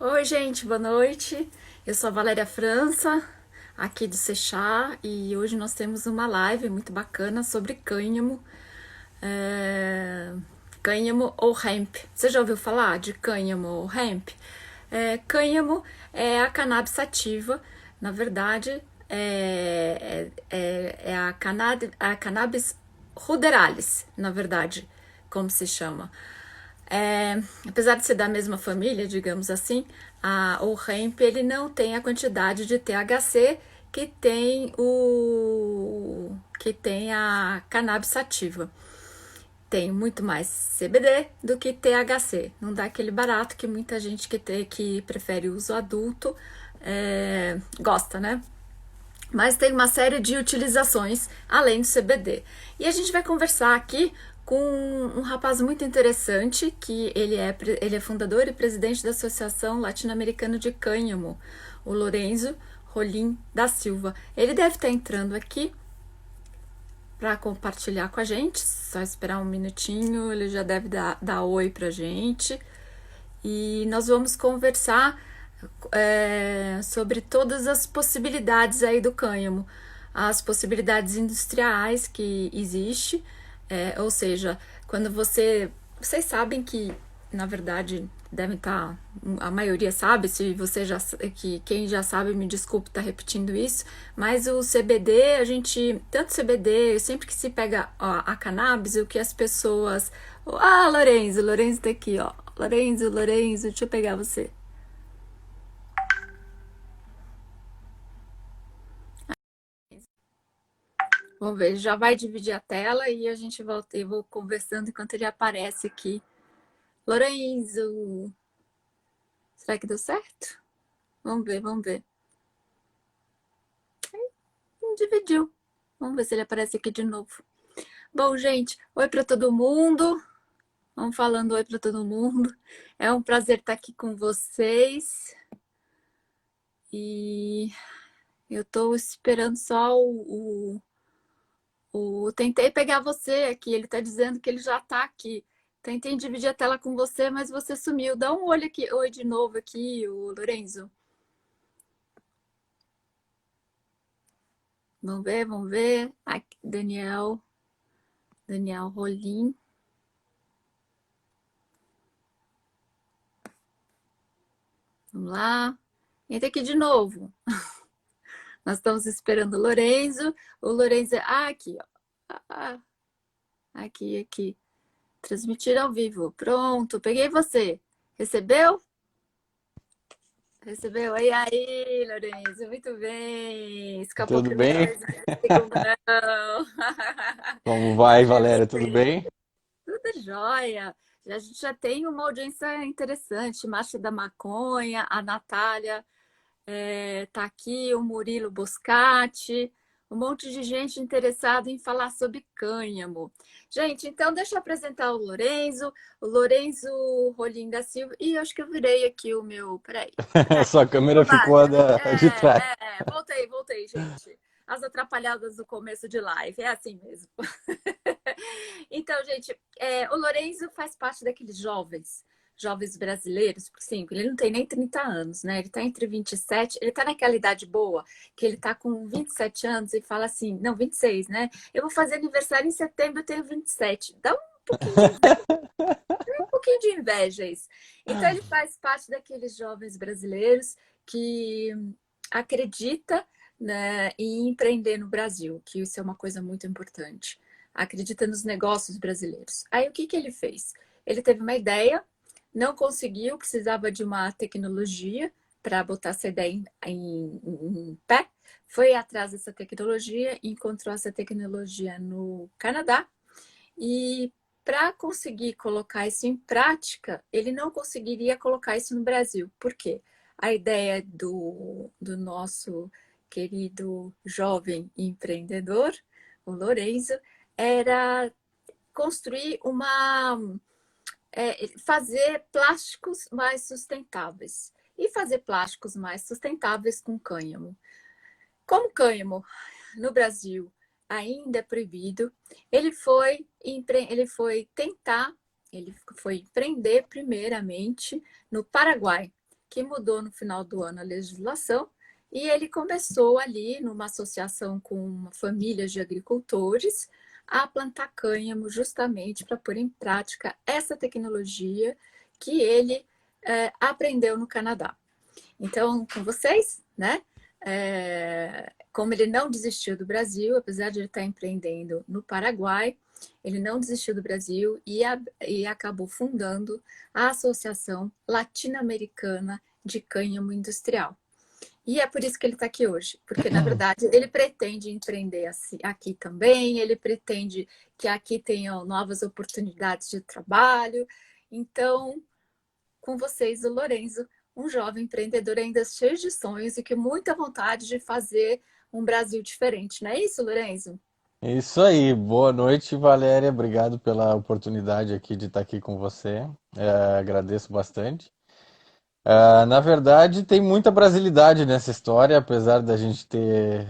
Oi, gente, boa noite. Eu sou a Valéria França, aqui do Sechá, e hoje nós temos uma live muito bacana sobre cânhamo. É, Cânhamo ou hemp. Você já ouviu falar de cânhamo ou hemp? Cânhamo é a cannabis sativa, na verdade, é a cannabis ruderalis, na verdade, como se chama. Apesar de ser da mesma família, digamos assim, o hemp ele não tem a quantidade de THC que tem a cannabis sativa. Tem muito mais CBD do que THC. Não dá aquele barato que muita gente que prefere o uso adulto gosta, né? Mas tem uma série de utilizações além do CBD. E a gente vai conversar aqui com um rapaz muito interessante, que ele é fundador e presidente da Associação Latino-Americana de Cânhamo, o Lorenzo Rolim da Silva. Ele deve estar entrando aqui para compartilhar com a gente, só esperar um minutinho, ele já deve dar oi para a gente. E nós vamos conversar sobre todas as possibilidades aí do cânhamo, as possibilidades industriais que existe, ou seja, quando vocês sabem que, na verdade, devem estar, a maioria sabe, se você já, que quem já sabe, me desculpe estar repetindo isso, mas o CBD, tanto CBD, sempre que se pega a cannabis, o que as pessoas, Lorenzo tá aqui, ó, Lorenzo, deixa eu pegar você. Vamos ver, já vai dividir a tela e a gente volta. Eu vou conversando enquanto ele aparece aqui. Lorenzo, será que deu certo? Vamos ver. Não dividiu. Vamos ver se ele aparece aqui de novo. Bom, gente, oi para todo mundo. Vamos falando oi para todo mundo. É um prazer estar aqui com vocês. E eu estou esperando só Tentei pegar você aqui. Ele está dizendo que ele já está aqui. Tentei dividir a tela com você, mas você sumiu. Dá um olho aqui, oi de novo aqui, o Lorenzo. Vamos ver. Aqui, Daniel Rolim. Vamos lá. Entra aqui de novo. Nós estamos esperando o Lorenzo. O Lorenzo. Aqui, ó. Ah, aqui. Transmitir ao vivo. Pronto, peguei você. Recebeu? Recebeu? Aí, Lorenzo, muito bem. Escapou a Tudo primeira bem? vez, mas a segunda não. Como Não vai, Valéria? Tudo desistiu. bem? Tudo jóia. A gente já tem uma audiência interessante. Marcha da Maconha, a Natália tá aqui, o Murilo Boscati, um monte de gente interessada em falar sobre cânhamo. Gente, então deixa eu apresentar o Lorenzo Rolim da Silva. E acho que eu virei aqui o meu. Peraí. Sua câmera ficou Bobagem. de trás. Voltei, gente. As atrapalhadas do começo de live, é assim mesmo. Então, gente, o Lorenzo faz parte daqueles jovens brasileiros, sim, ele não tem nem 30 anos, né? Ele tá entre 27, ele tá naquela idade boa, que ele tá com 27 anos e fala assim, não, 26, né? Eu vou fazer aniversário em setembro, eu tenho 27. Dá um pouquinho de inveja isso. Então, ele faz parte daqueles jovens brasileiros que acredita, né, em empreender no Brasil, que isso é uma coisa muito importante. Acredita nos negócios brasileiros. Aí, o que ele fez? Ele teve uma ideia, não conseguiu, precisava de uma tecnologia para botar essa ideia em pé, foi atrás dessa tecnologia, encontrou essa tecnologia no Canadá e para conseguir colocar isso em prática, ele não conseguiria colocar isso no Brasil. Por quê? A ideia do nosso querido jovem empreendedor, o Lorenzo, era construir fazer plásticos mais sustentáveis. E fazer plásticos mais sustentáveis com cânhamo. Como cânhamo no Brasil ainda é proibido, ele foi empreender primeiramente no Paraguai. que mudou no final do ano a legislação, e ele começou ali, numa associação com uma família de agricultores, a plantar cânhamo justamente para pôr em prática essa tecnologia que ele aprendeu no Canadá. Então, com vocês, né? Como ele não desistiu do Brasil, apesar de ele estar empreendendo no Paraguai, ele não desistiu do Brasil e acabou fundando a Associação Latino-Americana de Cânhamo Industrial. E é por isso que ele está aqui hoje, porque na verdade ele pretende empreender aqui também, ele pretende que aqui tenham novas oportunidades de trabalho. Então, com vocês, o Lorenzo, um jovem empreendedor ainda cheio de sonhos e com muita vontade de fazer um Brasil diferente, não é isso, Lorenzo? Isso aí, boa noite, Valéria. Obrigado pela oportunidade aqui de estar aqui com você. Agradeço bastante. Na verdade, tem muita brasilidade nessa história, apesar da gente ter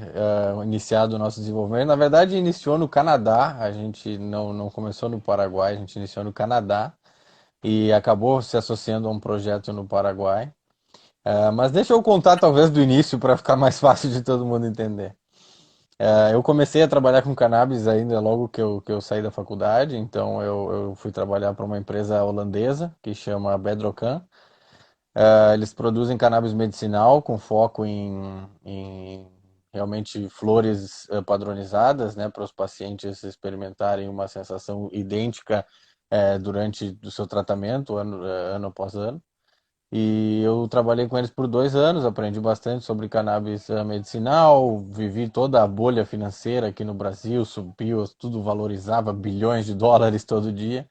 iniciado o nosso desenvolvimento. Na verdade, iniciou no Canadá, a gente não começou no Paraguai, a gente iniciou no Canadá e acabou se associando a um projeto no Paraguai. Mas deixa eu contar talvez do início para ficar mais fácil de todo mundo entender. Eu comecei a trabalhar com cannabis ainda logo que eu saí da faculdade, então eu fui trabalhar para uma empresa holandesa que chama Bedrocan. Eles produzem cannabis medicinal com foco em realmente flores padronizadas, né, para os pacientes experimentarem uma sensação idêntica durante o seu tratamento, ano após ano. E eu trabalhei com eles por 2 anos, aprendi bastante sobre cannabis medicinal, vivi toda a bolha financeira aqui no Brasil, subiu, tudo valorizava bilhões de dólares todo dia.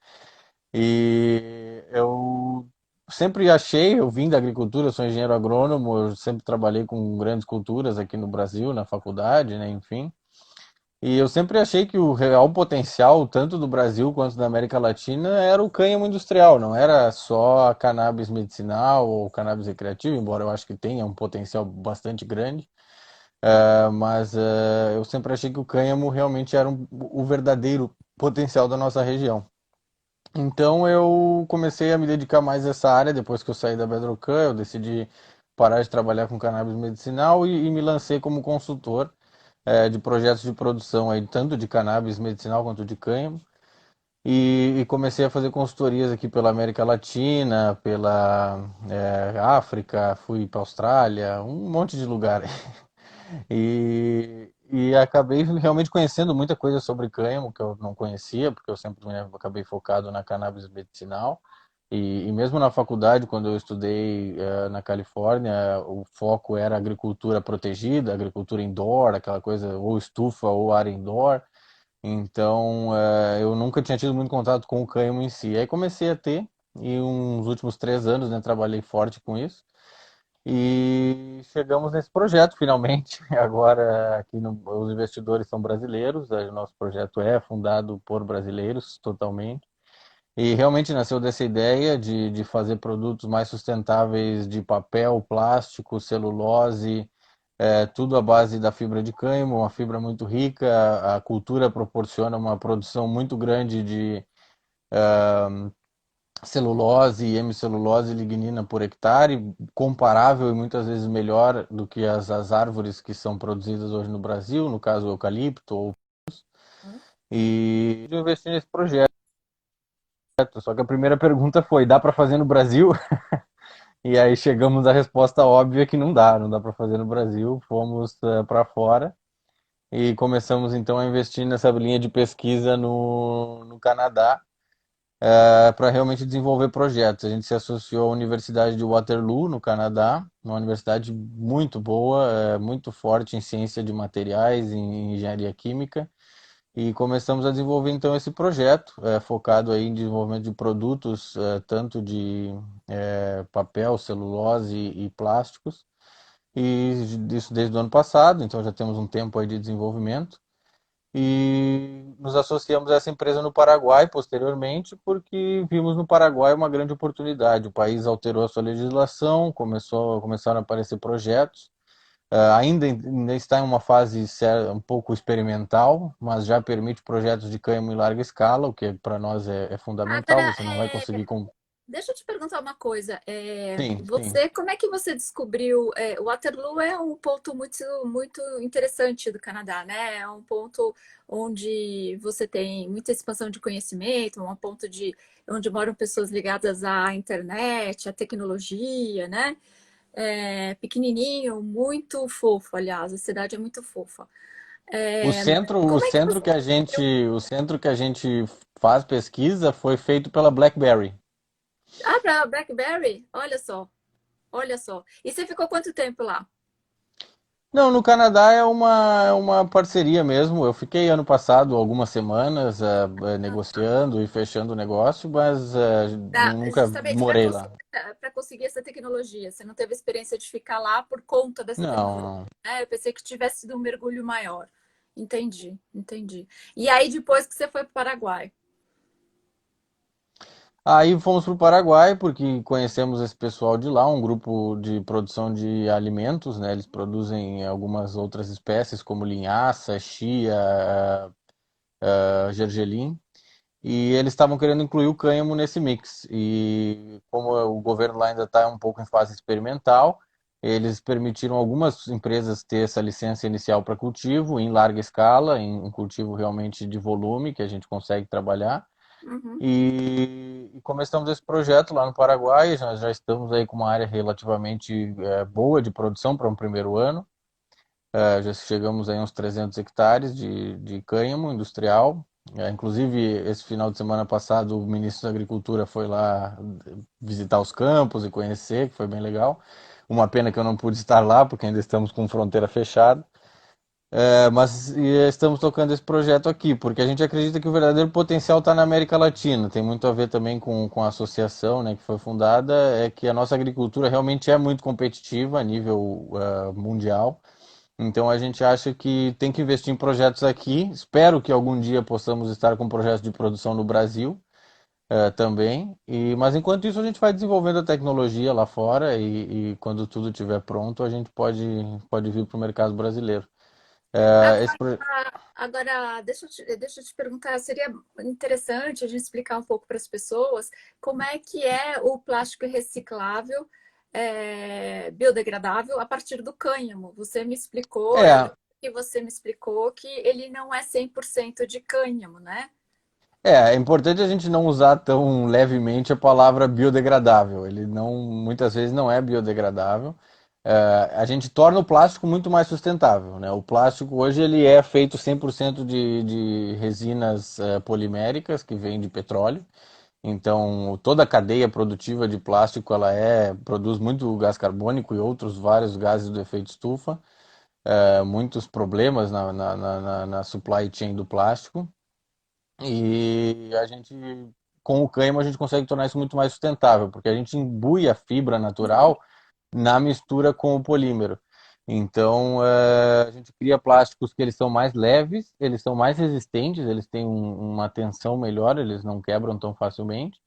E eu sempre achei, eu vim da agricultura, eu sou engenheiro agrônomo, eu sempre trabalhei com grandes culturas aqui no Brasil, na faculdade, né, enfim. E eu sempre achei que o real potencial, tanto do Brasil quanto da América Latina, era o cânhamo industrial, não era só a cannabis medicinal ou cannabis recreativo, embora eu acho que tenha um potencial bastante grande. Mas eu sempre achei que o cânhamo realmente era o verdadeiro potencial da nossa região. Então eu comecei a me dedicar mais a essa área depois que eu saí da Bedrocan, eu decidi parar de trabalhar com cannabis medicinal e me lancei como consultor de projetos de produção aí, tanto de cannabis medicinal quanto de cânhamo. E comecei a fazer consultorias aqui pela América Latina, pela África, fui para Austrália, um monte de lugar. E acabei realmente conhecendo muita coisa sobre cânhamo que eu não conhecia, porque eu sempre acabei focado na cannabis medicinal. E mesmo na faculdade, quando eu estudei na Califórnia, o foco era agricultura protegida, agricultura indoor, aquela coisa ou estufa ou área indoor. Então, eu nunca tinha tido muito contato com o cânhamo em si. Aí comecei a ter, e uns últimos 3 anos, né, trabalhei forte com isso. E chegamos nesse projeto finalmente. Agora aqui os investidores são brasileiros, o nosso projeto é fundado por brasileiros totalmente. E realmente nasceu dessa ideia de fazer produtos mais sustentáveis de papel, plástico, celulose, tudo à base da fibra de cânhamo, uma fibra muito rica. A cultura proporciona uma produção muito grande de celulose e hemicelulose e lignina por hectare, comparável e muitas vezes melhor do que as árvores que são produzidas hoje no Brasil, no caso o eucalipto. E eu investi nesse projeto. Só que a primeira pergunta foi: dá para fazer no Brasil? E aí chegamos à resposta óbvia que não dá para fazer no Brasil. Fomos para fora e começamos então a investir nessa linha de pesquisa no Canadá para realmente desenvolver projetos. A gente se associou à Universidade de Waterloo, no Canadá, uma universidade muito boa, muito forte em ciência de materiais, em engenharia química, e começamos a desenvolver então esse projeto, focado aí em desenvolvimento de produtos, tanto de papel, celulose e plásticos, e isso desde o ano passado, então já temos um tempo aí de desenvolvimento e nos associamos a essa empresa no Paraguai posteriormente, porque vimos no Paraguai uma grande oportunidade. O país alterou a sua legislação, começaram a aparecer projetos. Ainda está em uma fase um pouco experimental, mas já permite projetos de cânhamo em larga escala, o que para nós é fundamental. Agora, Você não vai conseguir com. Deixa eu te perguntar uma coisa. Sim, sim. Você, como é que você descobriu? Waterloo é um ponto muito interessante do Canadá, né? É um ponto onde você tem muita expansão de conhecimento, um ponto onde moram pessoas ligadas à internet, à tecnologia, né? Pequenininho, muito fofo, aliás, a cidade é muito fofa. É, O como é que centro você que a gente, descobriu? o centro que a gente faz pesquisa foi feito pela BlackBerry. Ah, para BlackBerry? Olha só, olha só. E você ficou quanto tempo lá? Não, no Canadá é uma parceria mesmo. Eu fiquei ano passado algumas semanas negociando e fechando o negócio, mas nunca Justamente morei lá. para conseguir essa tecnologia. Você não teve experiência de ficar lá por conta dessa Não, tecnologia, não. né? Eu pensei que tivesse sido um mergulho maior. Entendi, entendi. E aí, depois que você foi para o Paraguai? Aí fomos para o Paraguai porque conhecemos esse pessoal de lá, um grupo de produção de alimentos, né? Eles produzem algumas outras espécies como linhaça, chia, gergelim. E eles estavam querendo incluir o cânhamo nesse mix. E como o governo lá ainda está um pouco em fase experimental, eles permitiram algumas empresas ter essa licença inicial para cultivo em larga escala, em um cultivo realmente de volume que a gente consegue trabalhar. Uhum. E começamos esse projeto lá no Paraguai. Nós já estamos aí com uma área relativamente boa de produção para um primeiro ano. Já chegamos aí a uns 300 hectares de cânhamo industrial. Inclusive, esse final de semana passado, o ministro da Agricultura foi lá visitar os campos e conhecer, que foi bem legal. Uma pena que eu não pude estar lá, porque ainda estamos com fronteira fechada. Mas estamos tocando esse projeto aqui, porque a gente acredita que o verdadeiro potencial está na América Latina. Tem muito a ver também com a associação, né, que foi fundada, é que a nossa agricultura realmente é muito competitiva a nível mundial. Então a gente acha que tem que investir em projetos aqui. Espero que algum dia possamos estar com projetos de produção no Brasil também. Mas enquanto isso a gente vai desenvolvendo a tecnologia lá fora e quando tudo estiver pronto a gente pode vir para o mercado brasileiro. Agora, Esse projeto. deixa eu te perguntar, seria interessante a gente explicar um pouco para as pessoas como é que é o plástico reciclável, biodegradável a partir do cânhamo. Você me explicou, eu É, lembro que você me explicou que ele não é 100% de cânhamo, né? é importante a gente não usar tão levemente a palavra biodegradável. Ele não, muitas vezes não é biodegradável. A gente torna o plástico muito mais sustentável, né? O plástico hoje ele é feito 100% de resinas poliméricas que vêm de petróleo. Então, toda a cadeia produtiva de plástico ela produz muito gás carbônico e outros vários gases do efeito estufa, muitos problemas na supply chain do plástico. E a gente, com o cânhamo, a gente consegue tornar isso muito mais sustentável, porque a gente imbui a fibra Uhum. natural na mistura com o polímero. Então, a gente cria plásticos que eles são mais leves, eles são mais resistentes, eles têm uma tensão melhor, eles não quebram tão facilmente,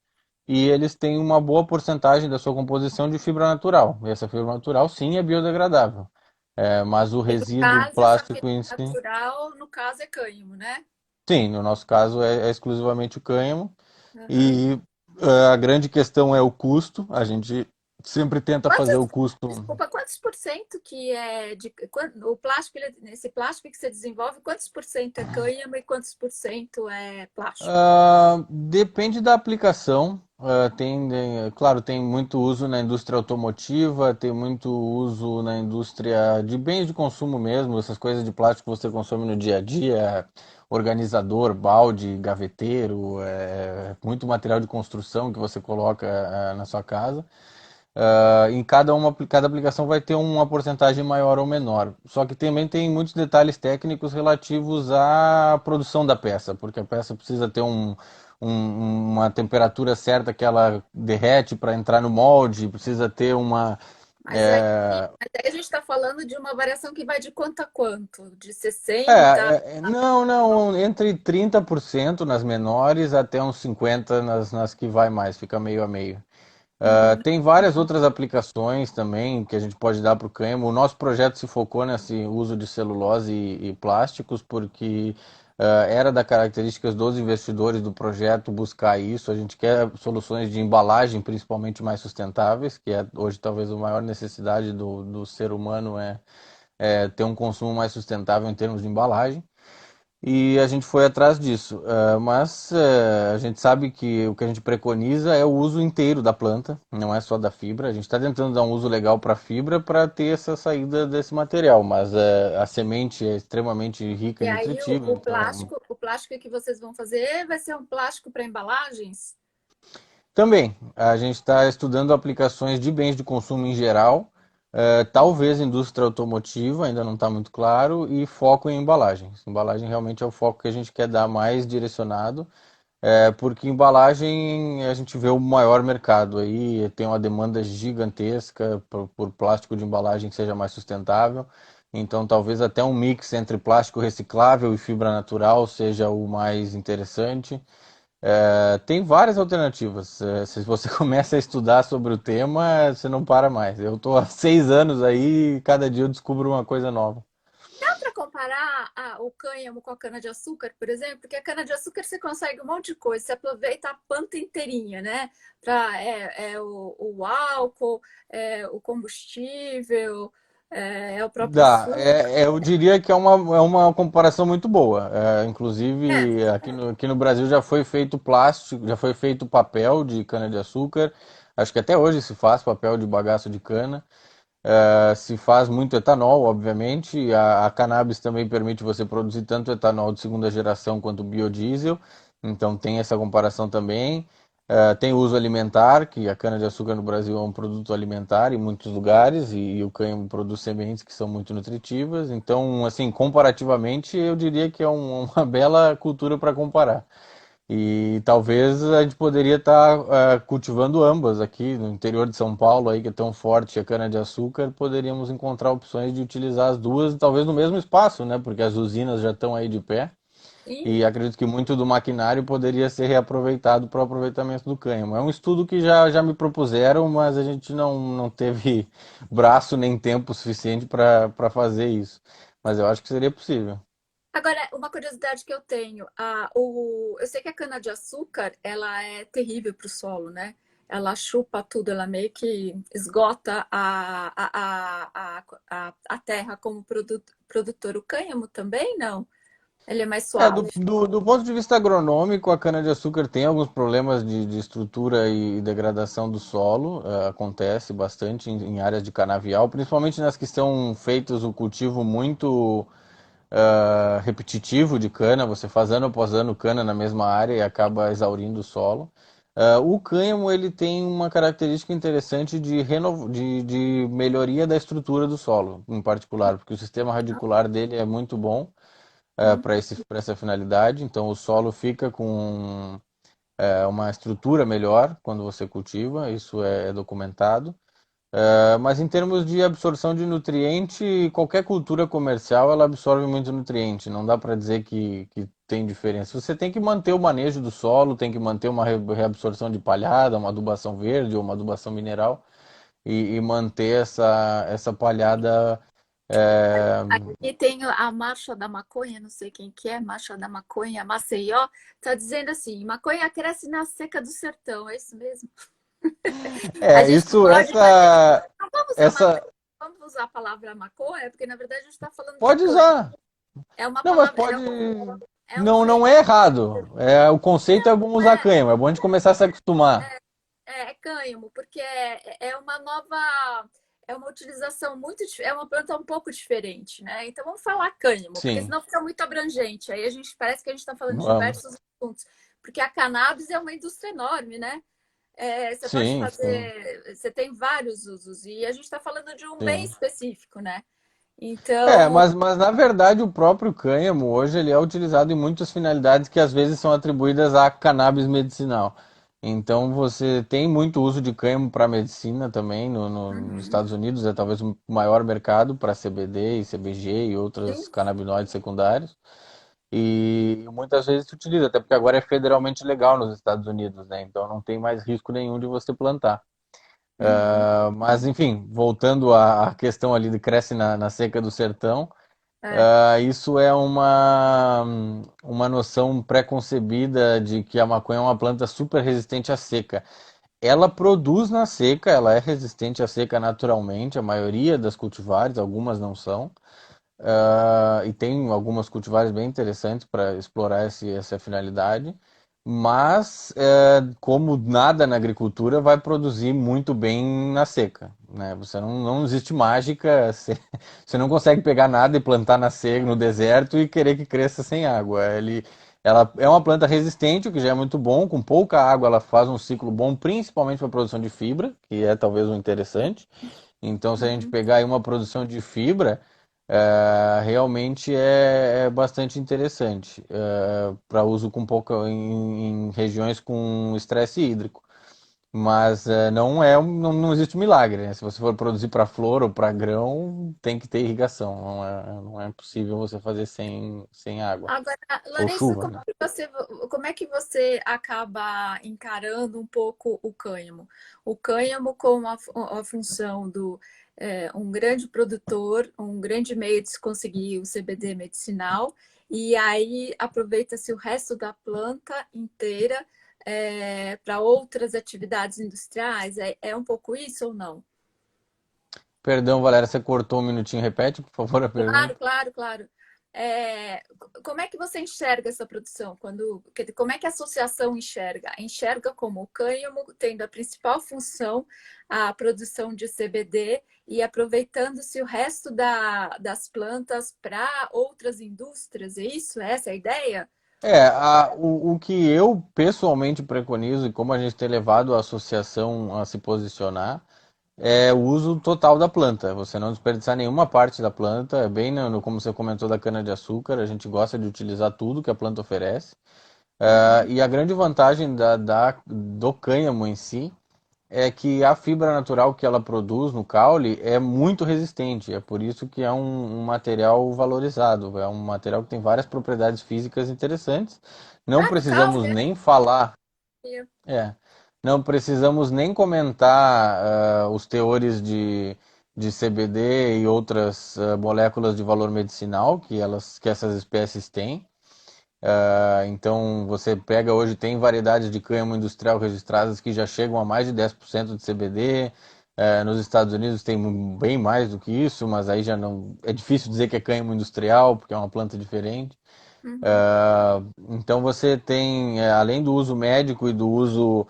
e eles têm uma boa porcentagem da sua composição de fibra natural. E essa fibra natural, sim, é biodegradável. Mas o E no resíduo caso, essa plástico fibra em si, natural, no caso, é cânhamo, né? sim, no nosso caso é exclusivamente o cânhamo. Uhum. E a grande questão é o custo. A gente sempre tenta fazer o Quantos, custo. desculpa, quantos por cento que é o plástico, esse plástico que você desenvolve, quantos por cento é cânhamo e quantos por cento é plástico? Depende da aplicação. Claro, tem muito uso na indústria automotiva, tem muito uso na indústria de bens de consumo mesmo, essas coisas de plástico que você consome no dia a dia, organizador, balde, gaveteiro, muito material de construção que você coloca na sua casa. Cada aplicação vai ter uma porcentagem maior ou menor. Só que também tem muitos detalhes técnicos relativos à produção da peça, porque a peça precisa ter uma temperatura certa que ela derrete para entrar no molde, precisa ter uma. Mas aí, é, mas aí a gente está falando de uma variação que vai de quanto a quanto? De 60? não, não, entre 30% nas menores até uns 50% nas que vai mais, fica meio a meio. Uhum. Tem várias outras aplicações também que a gente pode dar para o cânhamo. O nosso projeto se focou nesse uso de celulose e plásticos porque era da características dos investidores do projeto buscar isso. A gente quer soluções de embalagem, principalmente mais sustentáveis, que é hoje talvez a maior necessidade do ser humano é ter um consumo mais sustentável em termos de embalagem. E a gente foi atrás disso. Mas a gente sabe que o que a gente preconiza é o uso inteiro da planta, não é só da fibra. A gente está tentando dar um uso legal para a fibra para ter essa saída desse material, mas a semente é extremamente rica E e aí nutritiva, então o plástico que vocês vão fazer vai ser um plástico para embalagens? também a gente está estudando aplicações de bens de consumo em geral, Hum. talvez indústria automotiva, ainda não está muito claro, e foco em embalagens. Embalagem realmente é o foco que a gente quer dar mais direcionado. Porque embalagem a gente vê o maior mercado aí, tem uma demanda gigantesca por plástico de embalagem que seja mais sustentável. Então, talvez até um mix entre plástico reciclável e fibra natural seja o mais interessante. Tem várias alternativas. Se você começa a estudar sobre o tema, você não para mais. Eu estou há 6 anos aí e cada dia eu descubro uma coisa nova. Dá para comparar o cânhamo com a cana-de-açúcar, por exemplo? Porque a cana-de-açúcar você consegue um monte de coisa, você aproveita a planta inteirinha, né? O álcool, o combustível, é o próprio Dá, suco. eu diria que é uma comparação muito boa. É, Inclusive, aqui no Brasil já foi feito plástico, já foi feito papel de cana-de-açúcar. Acho que até hoje se faz papel de bagaço de cana. Se faz muito etanol, obviamente. A cannabis também permite você produzir tanto etanol de segunda geração quanto biodiesel. Então tem essa comparação também. Tem o uso alimentar, que a cana-de-açúcar no Brasil é um produto alimentar em muitos lugares, e o cânhamo produz sementes que são muito nutritivas. Então, assim, comparativamente, eu diria que é uma bela cultura para comparar. E talvez a gente poderia estar cultivando ambas aqui no interior de São Paulo, aí que é tão forte a cana-de-açúcar, poderíamos encontrar opções de utilizar as duas, talvez no mesmo espaço, né? Porque as usinas já estão aí de pé. sim. E acredito que muito do maquinário poderia ser reaproveitado para o aproveitamento do cânhamo. É um estudo que já me propuseram, mas a gente não teve braço nem tempo suficiente para fazer isso. Mas eu acho que seria possível. Agora, uma curiosidade que eu tenho, eu sei que a cana-de-açúcar, ela é terrível para o solo, né? Ela chupa tudo, ela meio que esgota a terra como produtor. O cânhamo também, não? Ele é mais Do, suave. do, do ponto de vista agronômico, a cana-de-açúcar tem alguns problemas de estrutura e degradação do solo, acontece bastante em áreas de canavial, principalmente nas que estão feitos o cultivo muito repetitivo de cana, você faz ano após ano cana na mesma área e acaba exaurindo o solo. O cânhamo ele tem uma característica interessante de melhoria da estrutura do solo, em particular, porque o sistema radicular dele é muito bom Hum. para essa finalidade. Então, o solo fica com uma estrutura melhor quando você cultiva, isso é documentado. Mas em termos de absorção de nutriente, qualquer cultura comercial ela absorve muito nutriente. Não dá para dizer que tem diferença. Você tem que manter o manejo do solo, tem que manter uma reabsorção de palhada, uma adubação verde ou uma adubação mineral e manter essa palhada. é, Aqui tem a Marcha da Maconha, não sei quem que é, Marcha da Maconha, Maceió, tá dizendo assim, maconha cresce na seca do sertão, é isso mesmo? A gente isso, pode, mas a gente essa, não vamos usar essa. vamos usar a palavra maconha, porque na verdade a gente está falando de Pode cânhamo. usar. É uma Não, mas palavra, pode. é um Não jeito, é errado. O conceito é bom usar é, cânhamo. É bom a gente começar a se acostumar. é cânhamo, porque é uma nova, é uma utilização muito, é uma planta um pouco diferente, né? Então vamos falar cânhamo, porque Sim, senão fica muito abrangente. Aí a gente parece que a gente está falando de vamos. diversos assuntos, porque a cannabis é uma indústria enorme, né? Você pode Sim, sim, fazer, você tem vários usos, e a gente está falando de um bem sim. específico, né? Então, Mas na verdade o próprio cânhamo hoje ele é utilizado em muitas finalidades que às vezes são atribuídas à cannabis medicinal. Então você tem muito uso de cânhamo para medicina também nos uhum, Estados Unidos, é talvez o maior mercado para CBD e CBG e outros sim, canabinoides secundários. E muitas vezes se utiliza, até porque agora é federalmente legal nos Estados Unidos, né? Então não tem mais risco nenhum de você plantar. uhum, Mas enfim, voltando à questão ali de cresce na seca do sertão, É. Isso é uma noção pré-concebida de que a maconha é uma planta super resistente à seca. Ela produz na seca, ela é resistente à seca naturalmente, a maioria das cultivares, algumas não são. E tem algumas cultivares bem interessantes para explorar essa finalidade, mas como nada na agricultura vai produzir muito bem na seca, né? Não existe mágica, você não consegue pegar nada e plantar na seca, no deserto e querer que cresça sem água. Ela é uma planta resistente, o que já é muito bom, com pouca água ela faz um ciclo bom, principalmente para a produção de fibra, que é talvez o interessante. Então, se a gente Uhum. pegar aí uma produção de fibra, realmente é bastante interessante para uso com pouca em regiões com estresse hídrico. Mas não existe milagre, né? Se você for produzir para flor ou para grão, tem que ter irrigação. Não é possível você fazer sem água Agora, ou Larissa, chuva, né? como é que você acaba encarando um pouco o cânhamo? O cânhamo com a função do um grande produtor, um grande meio de se conseguir o CBD medicinal, e aí aproveita-se o resto da planta inteira para outras atividades industriais. É um pouco isso ou não? Perdão, Valéria, você cortou um minutinho. Repete, por favor, a Claro, pergunta. claro, claro. Como é que você enxerga essa produção? Como é que a associação enxerga? Enxerga como o cânhamo tendo a principal função a produção de CBD e aproveitando-se o resto das plantas para outras indústrias, é isso? Essa é a ideia? O que eu pessoalmente preconizo e como a gente tem levado a associação a se posicionar é o uso total da planta. Você não desperdiçar nenhuma parte da planta, é bem como você comentou da cana-de-açúcar, a gente gosta de utilizar tudo que a planta oferece. Uhum. E a grande vantagem do cânhamo em si é que a fibra natural que ela produz no caule é muito resistente. É por isso que é um material valorizado. É um material que tem várias propriedades físicas interessantes. Não Ah, no caule, precisamos nem falar, é? é, não precisamos nem comentar os teores de CBD e outras moléculas de valor medicinal que essas espécies têm. Então, você pega hoje, tem variedades de cânhamo industrial registradas que já chegam a mais de 10% de CBD. Nos Estados Unidos tem bem mais do que isso, mas aí já não. É difícil dizer que é cânhamo industrial, porque é uma planta diferente. Uhum. Então, você tem, além do uso médico e do uso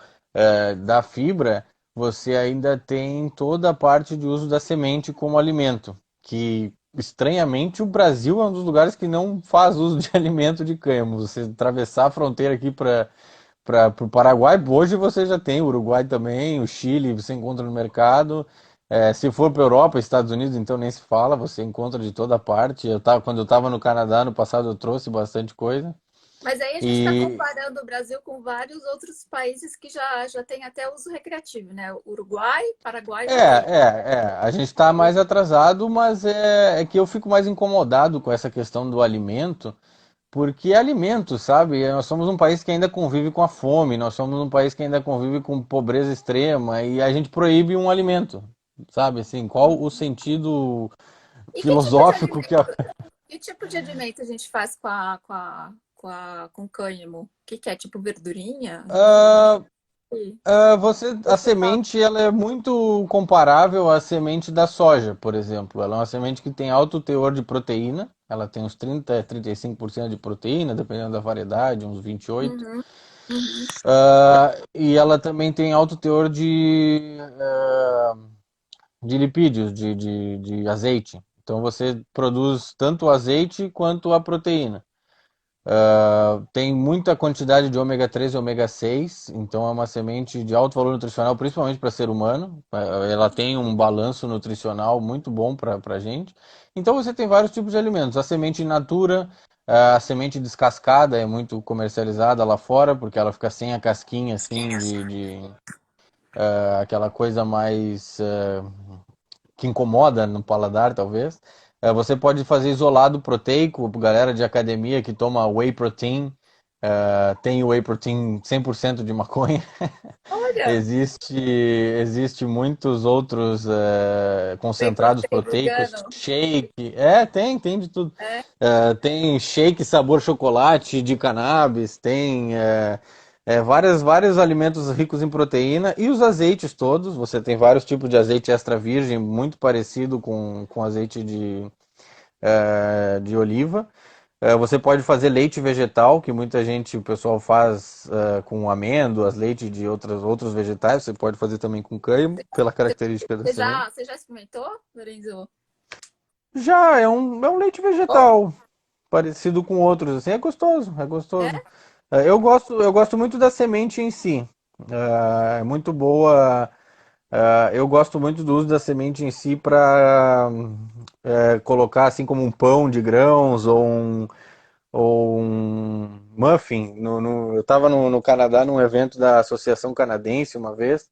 da fibra, você ainda tem toda a parte de uso da semente como alimento, que estranhamente o Brasil é um dos lugares que não faz uso de alimento de cânhamo. Você atravessar a fronteira aqui para o Paraguai, hoje você já tem o Uruguai também, o Chile, você encontra no mercado. Se for para Europa, Estados Unidos, então nem se fala, você encontra de toda parte. Quando eu estava no Canadá no passado, eu trouxe bastante coisa. Mas aí a gente está E comparando o Brasil com vários outros países que já tem até uso recreativo, né? Uruguai, Paraguai já tem. a gente está mais atrasado, mas é que eu fico mais incomodado com essa questão do alimento, porque é alimento, sabe? Nós somos um país que ainda convive com a fome, nós somos um país que ainda convive com pobreza extrema e a gente proíbe um alimento, sabe? Assim, qual o sentido E filosófico que a... que tipo de alimento a gente faz com cânhamo? O que é? Tipo verdurinha? Ah, E- a semente ela é muito comparável à semente da soja, por exemplo. Ela é uma semente que tem alto teor de proteína. Ela tem uns 35% de proteína, dependendo da variedade, uns 28%. Uhum, uhum. E ela também tem alto teor de lipídios, de azeite. Então você produz tanto o azeite quanto a proteína. Tem muita quantidade de ômega 3 e ômega 6, então é uma semente de alto valor nutricional, principalmente para ser humano. Ela tem um balanço nutricional muito bom para a gente. Então você tem vários tipos de alimentos. A semente in natura, a semente descascada é muito comercializada lá fora, porque ela fica sem a casquinha, assim, aquela coisa mais que incomoda no paladar, talvez. Você pode fazer isolado proteico, galera de academia que toma whey protein. Tem whey protein 100% de maconha. Olha, Existe muitos outros whey concentrados protein proteicos, vegano. shake, tem de tudo. É. Tem shake sabor chocolate de cannabis, tem vários alimentos ricos em proteína e os azeites todos. Você tem vários tipos de azeite extra virgem, muito parecido com azeite de oliva. Você pode fazer leite vegetal, que muita gente, o pessoal faz com amêndoas, leite de outros vegetais. Você pode fazer também com cânhamo, pela característica da semente. Você já experimentou, Lorenzo? Já é um leite Bom? vegetal, parecido com outros, assim, é gostoso, é É? gostoso. Eu gosto muito da semente em si. É muito boa. Eu gosto muito do uso da semente em si para colocar assim como um pão de grãos ou um muffin. Eu estava no Canadá num evento da Associação Canadense uma vez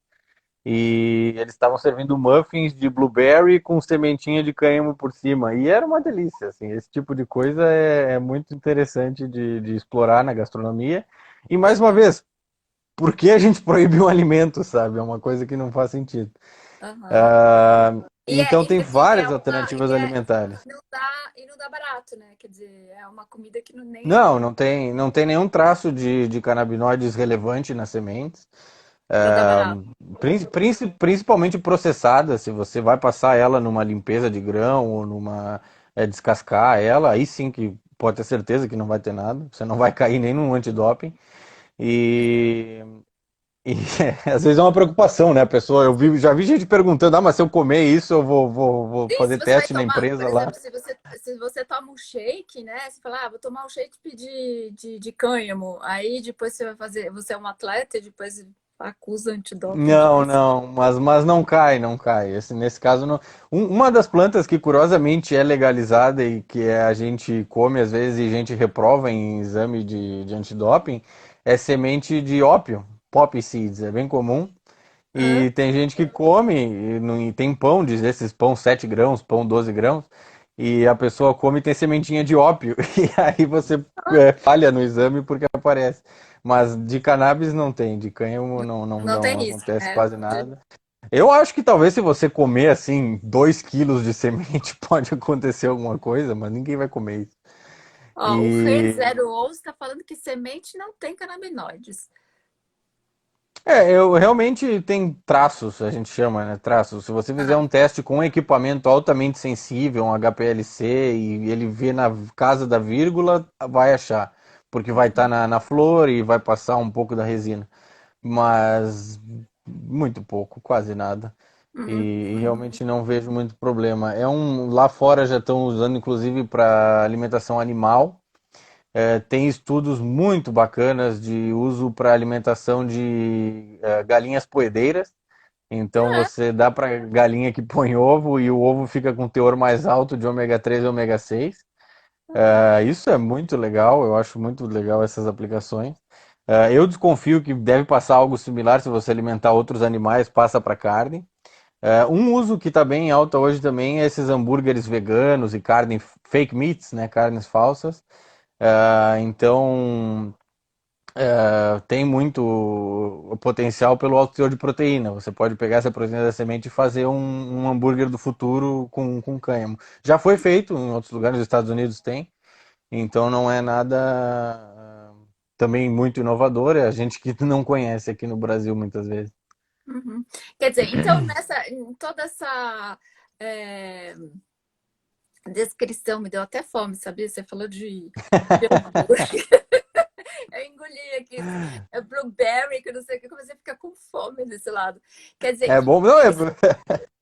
e eles estavam servindo muffins de blueberry com sementinha de cânhamo por cima e era uma delícia. Assim, esse tipo de coisa é muito interessante de explorar na gastronomia. E mais uma Aham, vez, por que a gente proíbe um alimento, sabe? É uma coisa que não faz sentido. aham. Ah, E, então tem e é várias uma. alternativas alimentares. E não dá barato, né? Quer dizer, é uma comida que não nem Não tem nenhum traço de canabinoides relevante nas sementes. para dar Ah, barato. principalmente processada, se você vai passar ela numa limpeza de grão ou descascar ela, aí sim que pode ter certeza que não vai ter nada, você não vai cair nem num antidoping. E, e às vezes é uma preocupação, né, a pessoa? Já vi gente perguntando, mas se eu comer isso, eu vou Sim, fazer se você vai teste na tomar, por empresa lá. exemplo, se você toma um shake, né? Você fala, vou tomar um shake de cânhamo. Aí depois você vai fazer, você é um atleta e depois acusa antidoping de Não, você. não, mas não cai, não cai. Nesse caso, não. Uma das plantas que curiosamente é legalizada e que a gente come às vezes e a gente reprova em exame de antidoping é semente de ópio, poppy seeds, é bem comum. Hã? E tem gente que come, e tem pão, esses pão 7 grãos, pão 12 grãos, e a pessoa come e tem sementinha de ópio. E aí você falha no exame porque aparece. Mas de cannabis não tem, de cânhamo Não tem não risco, acontece né? quase nada. Eu acho que talvez se você comer assim 2 quilos de semente pode acontecer alguma coisa, mas ninguém vai comer isso. Ó, o Fer E 011 está falando que semente não tem canabinoides. eu realmente tem traços, a gente chama, né? Traços. Se você fizer Ah, um teste com um equipamento altamente sensível, um HPLC, e ele vê na casa da vírgula, vai achar. Porque vai estar na flor e vai passar um pouco da resina. Mas muito pouco, quase nada. uhum. E realmente não vejo muito problema. Lá fora já estão usando inclusive para alimentação animal. Tem estudos muito bacanas de uso para alimentação de galinhas poedeiras. Então É, você dá para galinha que põe ovo e o ovo fica com teor mais alto de ômega 3 e ômega 6. Isso é muito legal, eu acho muito legal essas aplicações. Eu desconfio que deve passar algo similar se você alimentar outros animais, passa para carne. Um uso que está bem em alta hoje também é esses hambúrgueres veganos e carne fake meats, né, carnes falsas. Então tem muito potencial pelo alto teor de proteína. Você pode pegar essa proteína da semente e fazer um hambúrguer do futuro com cânhamo. Já foi feito em outros lugares, nos Estados Unidos tem, então não é nada também muito inovador, é a gente que não conhece aqui no Brasil muitas vezes. uhum. Quer dizer, então em toda essa descrição me deu até fome, sabia? Você falou de hambúrguer. Eu engoli aqui, blueberry, que eu não sei o que, eu comecei a ficar com fome desse lado. Quer dizer, É bom, não, isso,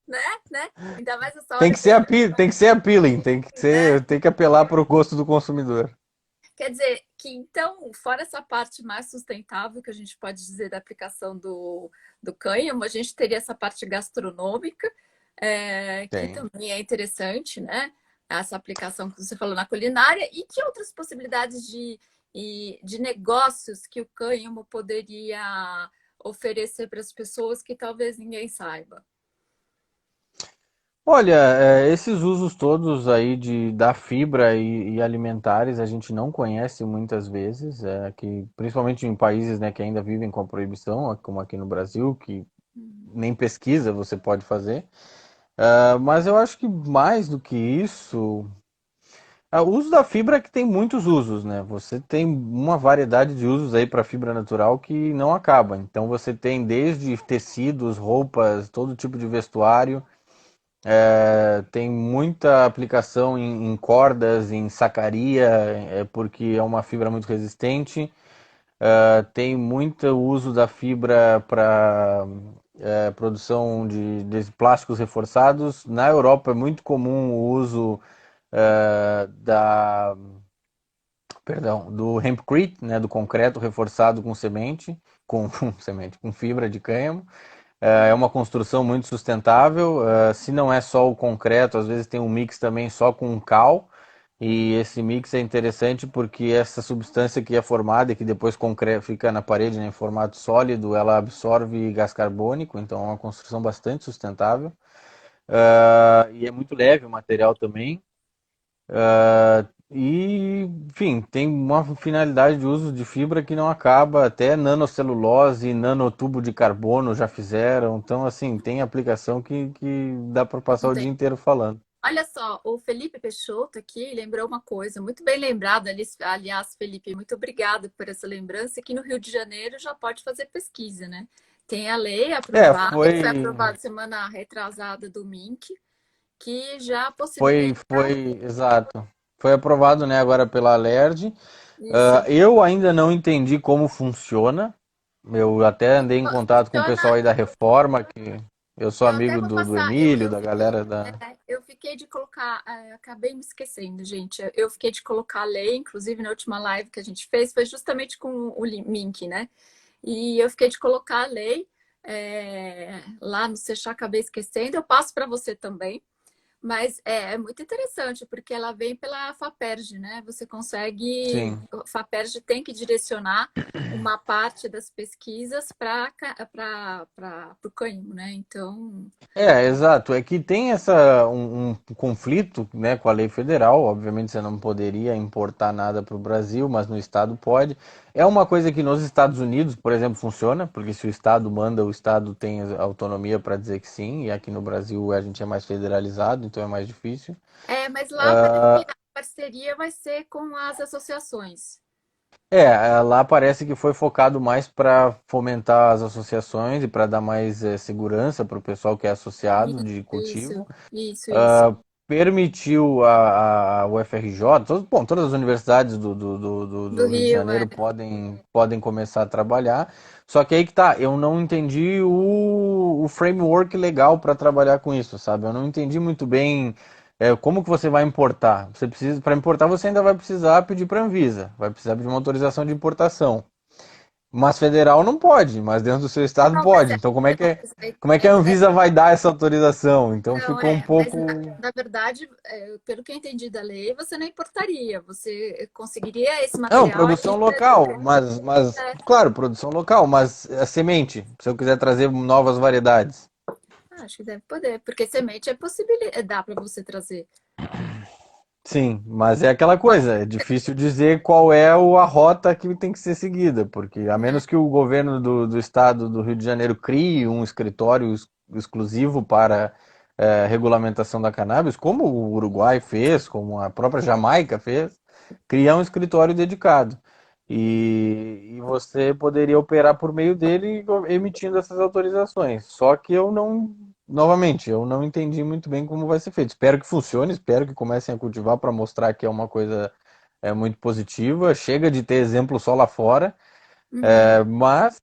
né? Né? Ainda mais essa hora que tem que ser appealing, né? tem que apelar para o gosto do consumidor. Quer dizer, que então, fora essa parte mais sustentável que a gente pode dizer da aplicação do cânhamo, a gente teria essa parte gastronômica, que Tem. também é interessante, né? Essa aplicação que você falou na culinária, e que outras possibilidades de negócios que o cânhamo poderia oferecer para as pessoas que talvez ninguém saiba. Olha, esses usos todos aí da fibra e alimentares a gente não conhece muitas vezes, que principalmente em países, né, que ainda vivem com a proibição, como aqui no Brasil, que Hum. nem pesquisa você pode fazer. Mas eu acho que mais do que isso, o uso da fibra é que tem muitos usos, né? Você tem uma variedade de usos aí para fibra natural que não acaba. Então você tem desde tecidos, roupas, todo tipo de vestuário. Tem muita aplicação em cordas, em sacaria, porque é uma fibra muito resistente. Tem muito uso da fibra para produção de plásticos reforçados. Na Europa é muito comum o uso da, perdão, do hempcrete, né, do concreto reforçado com semente, com semente, com fibra de cânhamo. É uma construção muito sustentável. Se não é só o concreto, às vezes tem um mix também só com cal. E esse mix é interessante porque essa substância que é formada e que depois fica na parede, né, em formato sólido, ela absorve gás carbônico, então é uma construção bastante sustentável. E é muito leve o material também. Enfim, tem uma finalidade de uso de fibra que não acaba, até nanocelulose, nanotubo de carbono já fizeram, então assim, tem aplicação que dá para passar Não o tem. dia inteiro falando. Olha só, o Felipe Peixoto aqui lembrou uma coisa muito bem lembrada. Aliás, Felipe, muito obrigado por essa lembrança. Aqui no Rio de Janeiro já pode fazer pesquisa, né? Tem a lei É, aprovada, que foi aprovada semana retrasada do MINC, que já possibilita exato. Foi aprovado, né, agora pela Alerj. isso. Eu ainda não entendi como funciona. Eu até andei em contato com o pessoal Funciona. aí da Reforma, que eu sou Eu até amigo vou do passar. Emílio, da galera da. Eu fiquei de colocar, acabei me esquecendo, gente. Eu fiquei de colocar a lei, inclusive na última live que a gente fez, foi justamente com o link, né? E eu fiquei de colocar a lei lá no Seixá, acabei esquecendo. Eu passo para você também. Mas é muito interessante, porque ela vem pela FAPERJ, né? Você consegue. Sim. A FAPERJ tem que direcionar uma parte das pesquisas para o cânhamo, né? Então, Exato. É que tem um conflito, né, com a lei federal. Obviamente você não poderia importar nada para o Brasil, mas no estado pode. É uma coisa que nos Estados Unidos, por exemplo, funciona, porque se o estado manda, o estado tem autonomia para dizer que sim, e aqui no Brasil a gente é mais federalizado, então é mais difícil. mas lá parece que a parceria vai ser com as associações. Lá parece que foi focado mais para fomentar as associações e para dar mais segurança para o pessoal que é associado de Isso, cultivo. isso. Permitiu a UFRJ, bom, todas as universidades Do do Rio de Rio, Janeiro podem começar a trabalhar, só que aí que tá, eu não entendi o framework legal para trabalhar com isso, sabe? Eu não entendi muito bem como que você vai importar. Você precisa, para importar, você ainda vai precisar pedir para a Anvisa, vai precisar pedir uma autorização de importação. Mas federal não pode, mas dentro do seu estado não, mas pode. Então como é que a é, Anvisa vai dar essa autorização? Então não ficou um mas pouco. na verdade, pelo que eu entendi da lei, você não importaria, você conseguiria esse Não, material produção aqui. local, É, claro, produção local, mas a semente, se eu quiser trazer novas variedades. acho que deve poder, porque semente é possível, dá para você trazer. Sim, mas é aquela coisa, é difícil dizer qual é a rota que tem que ser seguida, porque a É, menos que o governo do estado do Rio de Janeiro crie um escritório exclusivo para regulamentação da cannabis, como o Uruguai fez, como a própria Jamaica fez, criar um escritório dedicado. E você poderia operar por meio dele emitindo essas autorizações. Só que eu não, novamente, eu não entendi muito bem como vai ser feito. Espero que funcione, espero que comecem a cultivar para mostrar que é uma coisa muito positiva. Chega de ter exemplo só lá fora, uhum, mas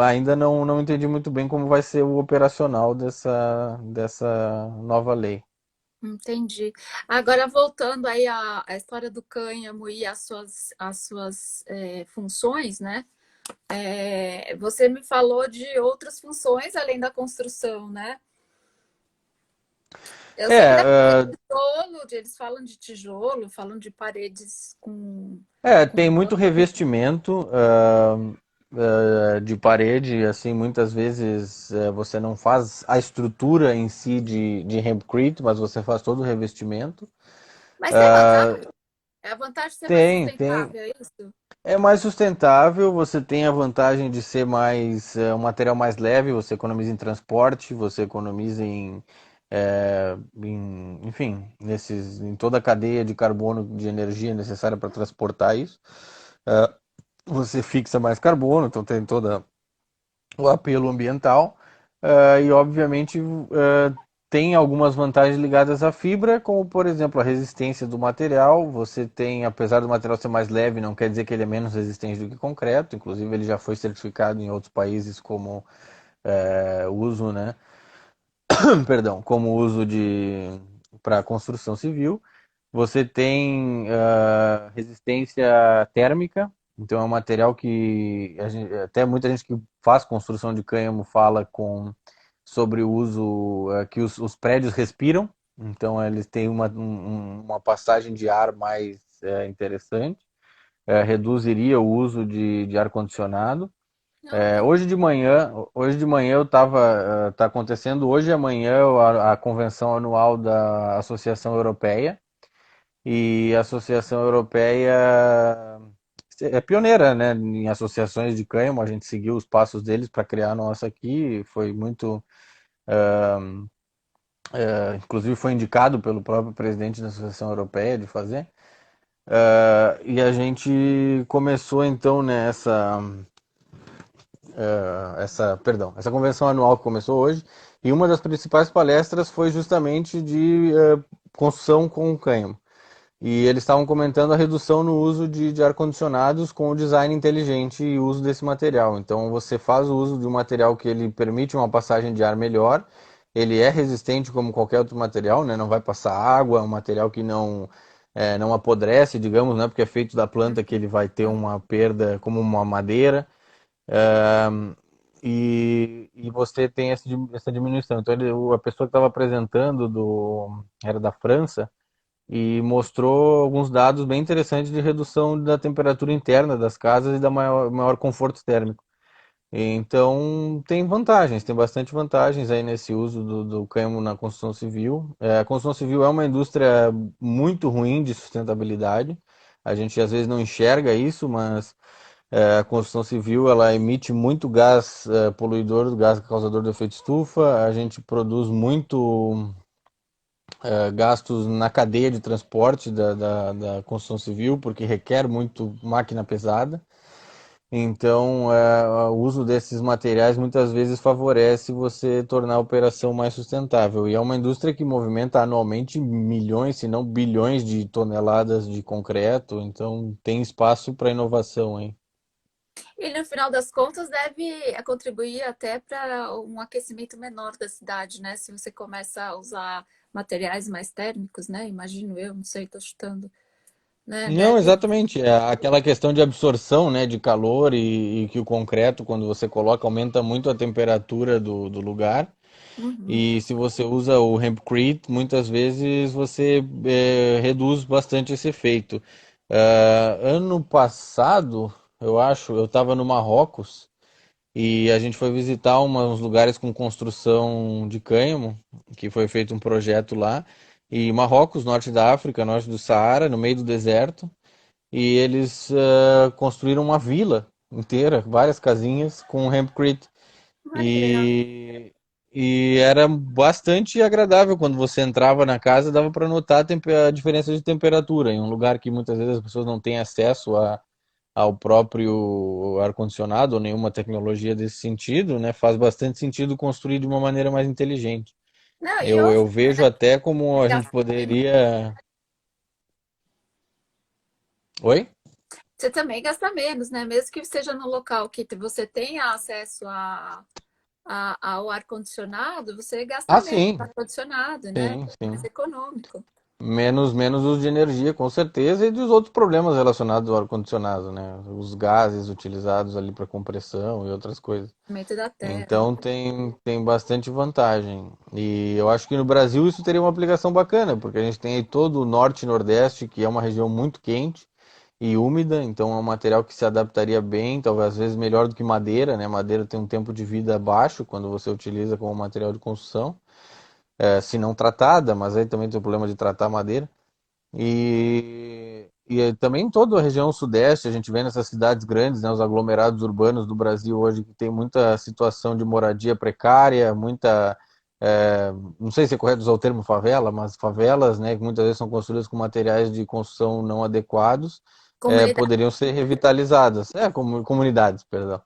ainda não entendi muito bem como vai ser o operacional dessa nova lei. entendi. Agora, voltando aí à história do cânhamo e as suas funções, né? Você me falou de outras funções além da construção, né? Eu É, sei que é, tijolo, eles falam de tijolo, falam de paredes com tem muito revestimento. de parede, assim, muitas vezes você não faz a estrutura em si de hempcrete, mas você faz todo o revestimento. Mas tem vantagem? É a vantagem de ser mais Tem. sustentável, é isso? É mais sustentável, você tem a vantagem de ser mais, um material mais leve, você economiza em transporte, você economiza enfim, em toda a cadeia de carbono, de energia necessária para transportar isso. Você fixa mais carbono, então tem toda o apelo ambiental, e obviamente tem algumas vantagens ligadas à fibra, como por exemplo a resistência do material. Você tem, apesar do material ser mais leve, não quer dizer que ele é menos resistente do que concreto. Inclusive ele já foi certificado em outros países como uso, né? Perdão, como uso de para construção civil. Você tem resistência térmica, então é um material que até muita gente que faz construção de cânhamo fala sobre o uso que os prédios respiram, então eles têm uma passagem de ar mais interessante, reduziria o uso de ar-condicionado. Olha, Hoje de manhã eu estava, tá acontecendo hoje e amanhã a convenção anual da Associação Europeia, e a Associação Europeia é pioneira, né, em associações de cânhamo. A gente seguiu os passos deles para criar a nossa aqui. Foi muito, inclusive foi indicado pelo próprio presidente da Associação Europeia de fazer. E a gente começou então essa convenção anual que começou hoje. E uma das principais palestras foi justamente de construção com cânhamo. E eles estavam comentando a redução no uso de ar-condicionados com o design inteligente e o uso desse material. Então você faz o uso de um material que ele permite uma passagem de ar melhor, ele é resistente como qualquer outro material, né? Não vai passar água, é um material que não apodrece, digamos, né? Porque é feito da planta que ele vai ter uma perda como uma madeira. E você tem essa diminuição. Então a pessoa que estava apresentando era da França, e mostrou alguns dados bem interessantes de redução da temperatura interna das casas e da maior conforto térmico. Então, tem vantagens, tem bastante vantagens aí nesse uso do cânhamo na construção civil. A construção civil é uma indústria muito ruim de sustentabilidade. A gente às vezes não enxerga isso, mas a construção civil ela emite muito gás poluidor, gás causador do efeito estufa. A gente produz muito gastos na cadeia de transporte da construção civil, porque requer muito máquina pesada. Então, o uso desses materiais muitas vezes favorece você tornar a operação mais sustentável. E é uma indústria que movimenta anualmente milhões, se não bilhões de toneladas de concreto, então tem espaço para inovação, hein? e no final das contas deve contribuir até para um aquecimento menor da cidade, né? Se você começa a usar materiais mais térmicos, né? Imagino eu, não sei, estou chutando, né? Não, Deve. exatamente. É aquela questão de absorção, né, de calor e que o concreto, quando você coloca, aumenta muito a temperatura do lugar. Uhum. E se você usa o hempcrete, muitas vezes você reduz bastante esse efeito. Ano passado, eu acho, eu estava no Marrocos e a gente foi visitar uns lugares com construção de cânhamo, que foi feito um projeto lá. E Marrocos, norte da África, norte do Saara, no meio do deserto. E eles construíram uma vila inteira, várias casinhas com hempcrete. Ai, que legal. E era bastante agradável quando você entrava na casa, dava para notar a diferença de temperatura em um lugar que muitas vezes as pessoas não têm acesso ao próprio ar-condicionado ou nenhuma tecnologia desse sentido, né? Faz bastante sentido construir de uma maneira mais inteligente. Não, e Eu outra, vejo até como você a gente gasta menos. poderia. Oi? Você também gasta menos, né? Mesmo que seja no local que você tenha acesso ao ar-condicionado, você gasta Ah, menos sim, ar-condicionado, né? sim, É mais sim. econômico. Menos uso de energia, com certeza, e dos outros problemas relacionados ao ar-condicionado, né? Os gases utilizados ali para compressão e outras coisas. Aumento da terra. Então tem bastante vantagem. E eu acho que no Brasil isso teria uma aplicação bacana, porque a gente tem aí todo o norte e nordeste, que é uma região muito quente, e úmida, então é um material que se adaptaria bem, talvez às vezes melhor do que madeira, né? Madeira tem um tempo de vida baixo quando você utiliza como material de construção, se não tratada, mas aí também tem o problema de tratar a madeira. Também em toda a região sudeste, a gente vê nessas cidades grandes, né, os aglomerados urbanos do Brasil hoje, que tem muita situação de moradia precária, não sei se é correto usar o termo favela, mas favelas, né, que muitas vezes são construídas com materiais de construção não adequados, Comunidade, poderiam ser revitalizadas, comunidades, perdão,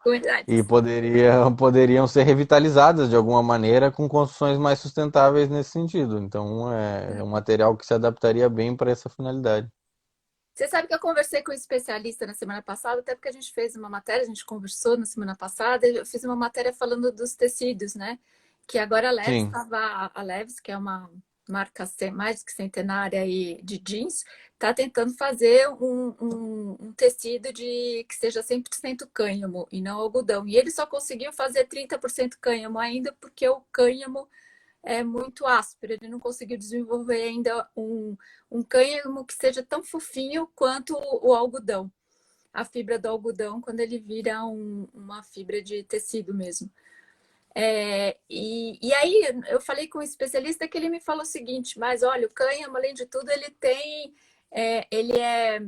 e comunidades. poderiam ser revitalizadas de alguma maneira com construções mais sustentáveis nesse sentido. Então, é um material que se adaptaria bem para essa finalidade. Você sabe que eu conversei com um especialista na semana passada, até porque a gente fez uma matéria, a gente conversou na semana passada, eu fiz uma matéria falando dos tecidos, né? Que agora Sim. a Levi's, que é uma marca mais que centenária aí de jeans, está tentando fazer um tecido que seja 100% cânhamo e não algodão. E ele só conseguiu fazer 30% cânhamo ainda porque o cânhamo é muito áspero, ele não conseguiu desenvolver ainda um cânhamo que seja tão fofinho quanto o algodão, a fibra do algodão, quando ele vira uma fibra de tecido mesmo. E aí eu falei com um especialista que ele me falou o seguinte, mas olha, o cânhamo, além de tudo, ele é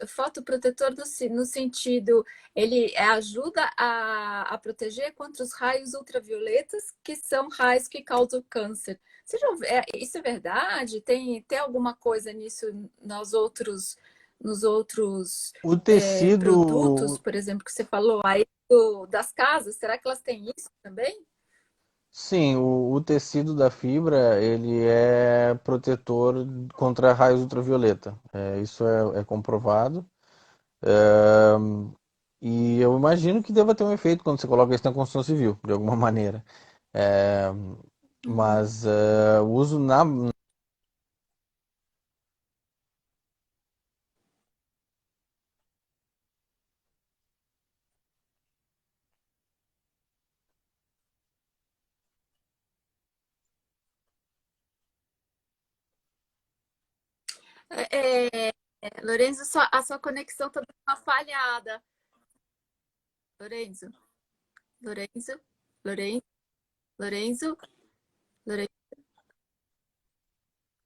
fotoprotetor no sentido, ele ajuda a proteger contra os raios ultravioletas, que são raios que causam câncer. Você já isso é verdade? Tem alguma coisa nisso nos outros O produtos, tecido, por exemplo, que você falou aí das casas? Será que elas têm isso também? sim, o tecido da fibra, ele é protetor contra raios ultravioleta. Isso é comprovado. É, e eu imagino que deva ter um efeito quando você coloca isso na construção civil, de alguma maneira. É, Uhum. mas o uso Lorenzo, a sua conexão está dando uma falhada. Lorenzo, Lorenzo, Lorenzo, Lorenzo, Lorenzo,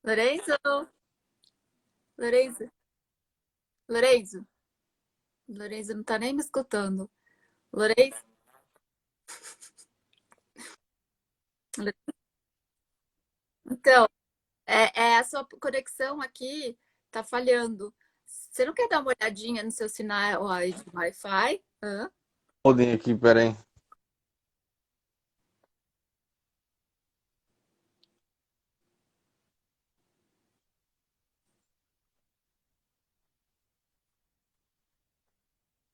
Lorenzo, Lorenzo, Lorenzo, Lorenzo não está nem me escutando. Lorenzo, então, a sua conexão aqui está falhando. Você não quer dar uma olhadinha no seu sinal aí de Wi-Fi? Hã? modem aqui, peraí.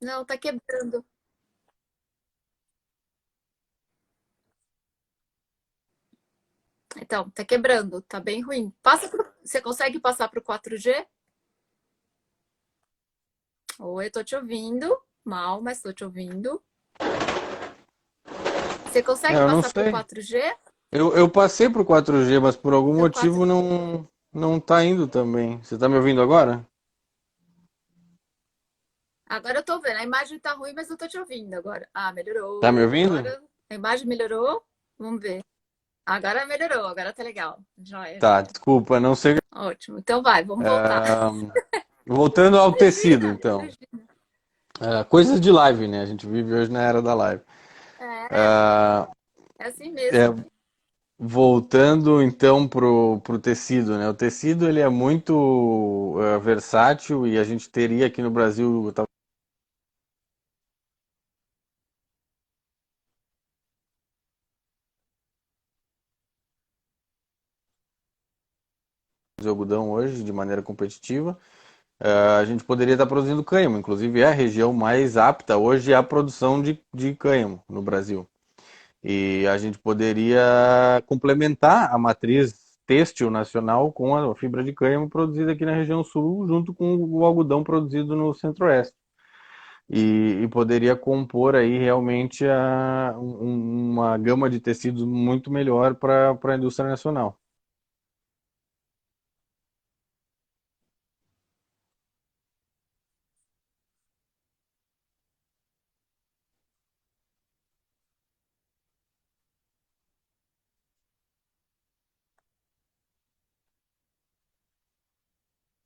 Não, está quebrando. Então, está quebrando, está bem ruim. Você consegue passar para o 4G? Oi, estou te ouvindo. Mal, mas estou te ouvindo. Você consegue Eu não passar para o sei. 4G? Eu passei pro 4G, mas por algum Então, 4... motivo não tá indo também. Você tá me ouvindo agora? Agora eu tô vendo. A imagem tá ruim, mas eu tô te ouvindo agora. Ah, Tá me melhorou. ouvindo? Agora a imagem melhorou. Vamos ver. Agora melhorou. Agora tá legal. Joia. Tá, desculpa, não sei. Ótimo. Então vai, vamos voltar. Ah, voltando ao tecido, Imagina, então. imagina. Coisas de live, né? A gente vive hoje na era da live. É, Ah, é assim é, mesmo. voltando então pro tecido, né? O tecido ele é muito versátil e a gente teria aqui no Brasil talvez de algodão hoje de maneira competitiva. A gente poderia estar produzindo cânhamo, inclusive é a região mais apta hoje à produção de cânhamo no Brasil. E a gente poderia complementar a matriz têxtil nacional com a fibra de cânhamo produzida aqui na região sul, junto com o algodão produzido no centro-oeste. E poderia compor aí realmente uma gama de tecidos muito melhor para a indústria nacional.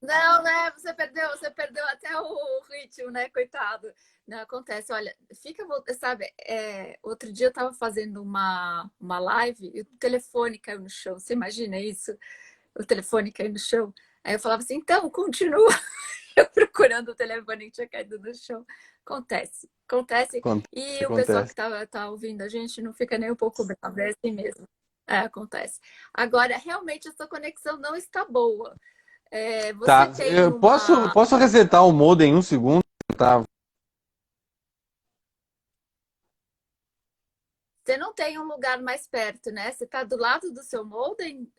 Não, né? Você perdeu até o ritmo, né? Coitado. Não, acontece, olha, sabe, outro dia eu tava fazendo uma live e o telefone caiu no chão. Você imagina isso? O telefone caiu no chão. Aí eu falava assim, então, continua. Eu procurando o telefone que tinha caído no chão. Acontece, acontece. Acontece, E o pessoal que acontece. tá ouvindo a gente não fica nem um pouco bravo, é assim mesmo. É, acontece. Agora, realmente, a sua conexão não está boa. Você Tá, tem eu uma. posso resetar o modem em um segundo? Tá, Você não tem um lugar mais perto, né? Você está do lado do seu modem?